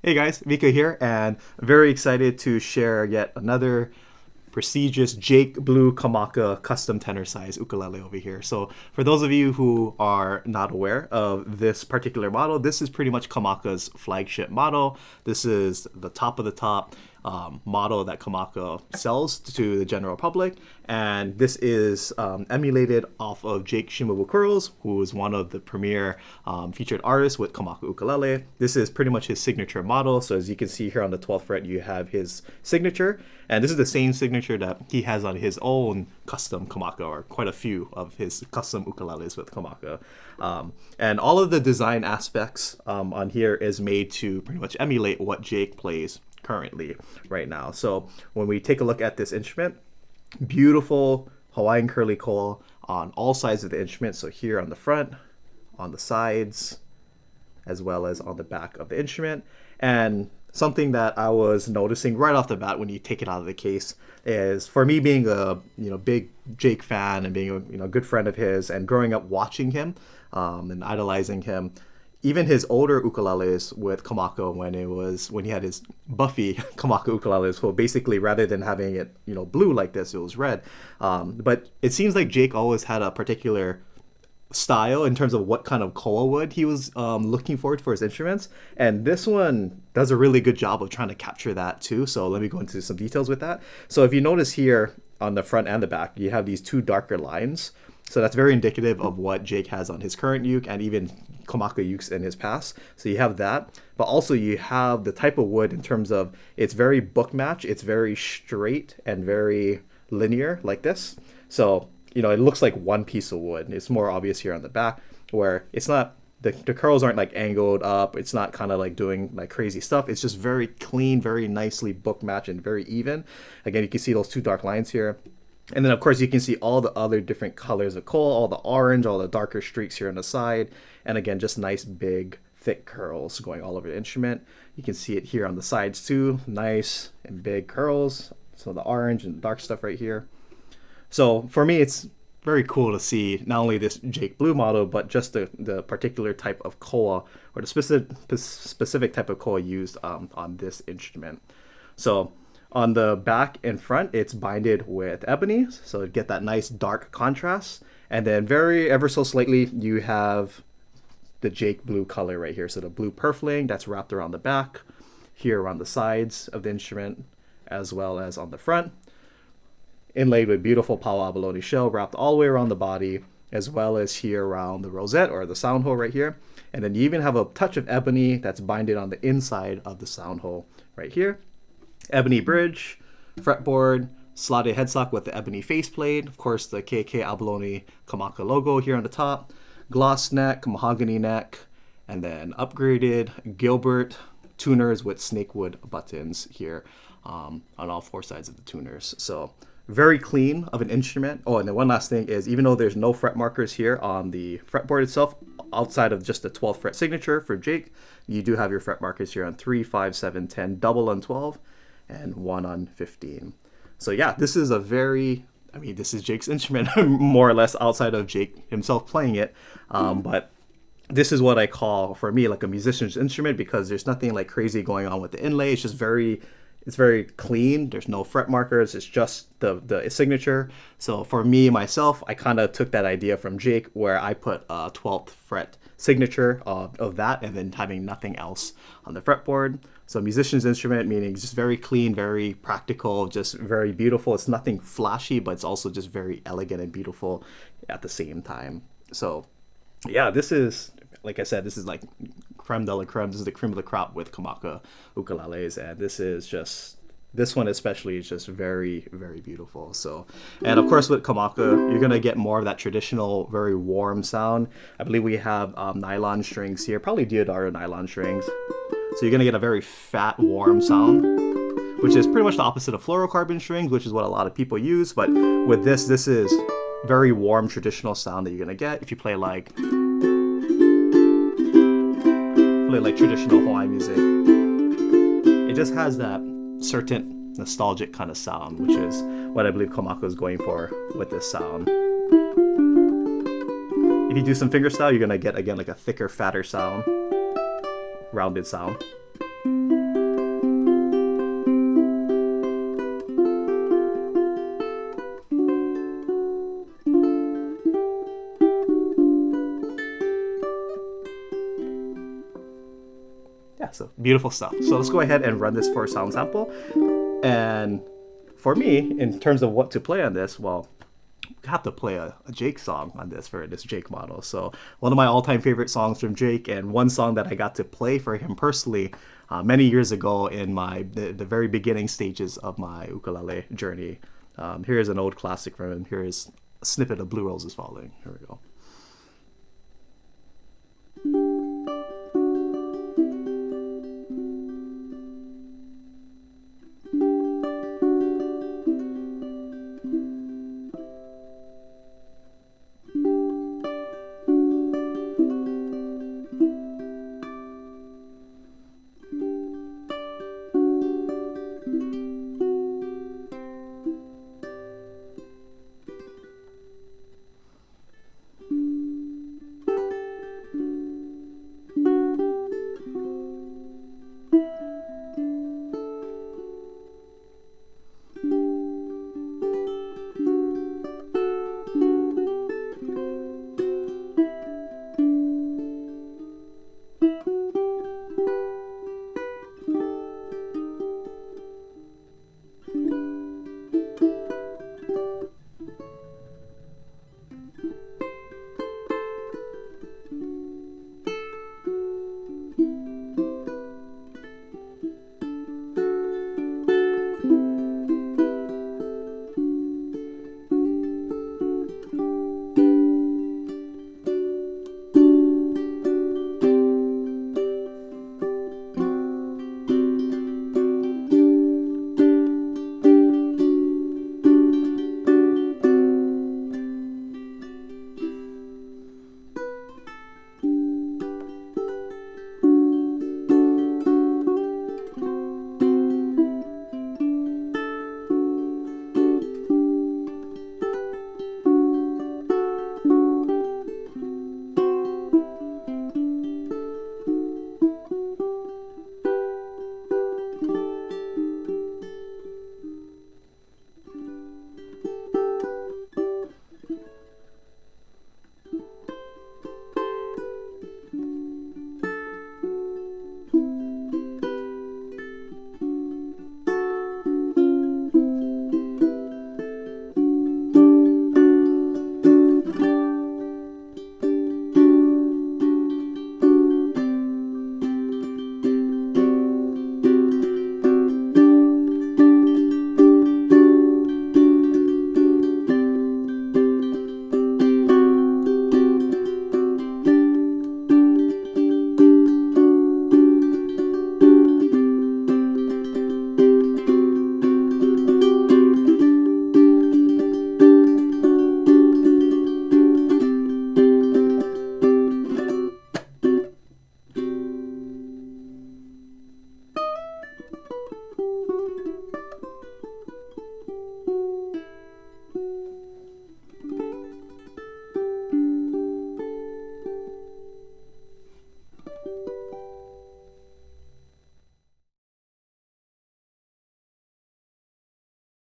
Hey guys, Mika here, and I'm very excited to share yet another prestigious Jake Blue Kamaka custom tenor size ukulele over here. So, for those of you who are not aware of this particular model, this is pretty much Kamaka's flagship model. This is the top of the top model that Kamaka sells to the general public, and this is emulated off of Jake Shimabukuro's, who is one of the premier featured artists with Kamaka ukulele. This is pretty much his signature model. So as you can see here on the 12th fret, you have his signature, and this is the same signature that he has on his own custom Kamaka, or quite a few of his custom ukuleles with Kamaka. And all of the design aspects on here is made to pretty much emulate what Jake plays currently right now. So when we take a look at this instrument, beautiful Hawaiian curly coil on all sides of the instrument. So here on the front, on the sides, as well as on the back of the instrument. And something that I was noticing right off the bat when you take it out of the case is, for me being a big Jake fan and being a good friend of his and growing up watching him and idolizing him, even his older ukuleles with Kamaka, when he had his Buffy Kamaka ukuleles, so basically rather than having it blue like this, it was red. But it seems like Jake always had a particular style in terms of what kind of koa wood he was looking for his instruments, and this one does a really good job of trying to capture that too. So let me go into some details with that. So if you notice here on the front and the back, you have these two darker lines. So that's very indicative of what Jake has on his current uke and even Kamaka ukes in his past. So you have that, but also you have the type of wood in terms of it's very book match, it's very straight and very linear like this. So it looks like one piece of wood. It's more obvious here on the back where it's not, the curls aren't like angled up. It's not kind of like doing like crazy stuff. It's just very clean, very nicely book matched and very even. Again, you can see those two dark lines here. And then of course you can see all the other different colors of coal, all the orange, all the darker streaks here on the side. And again, just nice big thick curls going all over the instrument. You can see it here on the sides too. Nice and big curls. So the orange and dark stuff right here. So for me, it's very cool to see not only this Jake Blue model, but just the particular type of koa, or the specific type of koa used on this instrument. So on the back and front, it's binded with ebony, so get that nice dark contrast. And then ever so slightly, you have the Jake Blue color right here. So the blue purfling that's wrapped around the back, here around the sides of the instrument, as well as on the front. Inlaid with beautiful pau abalone shell wrapped all the way around the body, as well as here around the rosette or the sound hole right here. And then you even have a touch of ebony that's binded on the inside of the sound hole right here. Ebony bridge, fretboard, slotted headstock with the ebony faceplate, of course the KK Abalone Kamaka logo here on the top, gloss neck, mahogany neck, and then upgraded Gilbert tuners with snakewood buttons here on all four sides of the tuners. So very clean of an instrument. Oh, and then one last thing is, even though there's no fret markers here on the fretboard itself, outside of just the 12th fret signature for Jake, you do have your fret markers here on 3, 5, 7, 10, double on 12, and 1 on 15. So yeah, this is this is Jake's instrument, more or less, outside of Jake himself playing it. But this is what I call, for me, like a musician's instrument, because there's nothing like crazy going on with the inlay. It's just very clean. There's no fret markers. It's just the signature. So for me, myself, I kind of took that idea from Jake, where I put a 12th fret signature of that, and then having nothing else on the fretboard. So musician's instrument, meaning just very clean, very practical, just very beautiful. It's nothing flashy, but it's also just very elegant and beautiful at the same time. So yeah, this is, like I said, this is like creme de la creme. This is the cream of the crop with Kamaka ukuleles, and this one especially is just very, very beautiful. So, and of course with Kamaka, you're gonna get more of that traditional, very warm sound. I believe we have nylon strings here, probably Deodaro nylon strings. So you're gonna get a very fat, warm sound, which is pretty much the opposite of fluorocarbon strings, which is what a lot of people use. But with this is very warm, traditional sound that you're gonna get if you play like traditional Hawaiian music. It just has that certain nostalgic kind of sound, which is what I believe Kamaka is going for with this sound. If you do some fingerstyle, you're gonna get, again, like a thicker, fatter sound, rounded sound. yeah, so beautiful stuff. So let's go ahead and run this for a sound sample. And for me, in terms of what to play on this, well, have to play a Jake song on this for this Jake model. So one of my all-time favorite songs from Jake, and one song that I got to play for him personally many years ago in the very beginning stages of my ukulele journey. Here's an old classic from him. Here's a snippet of Blue Roses Falling. Here we go.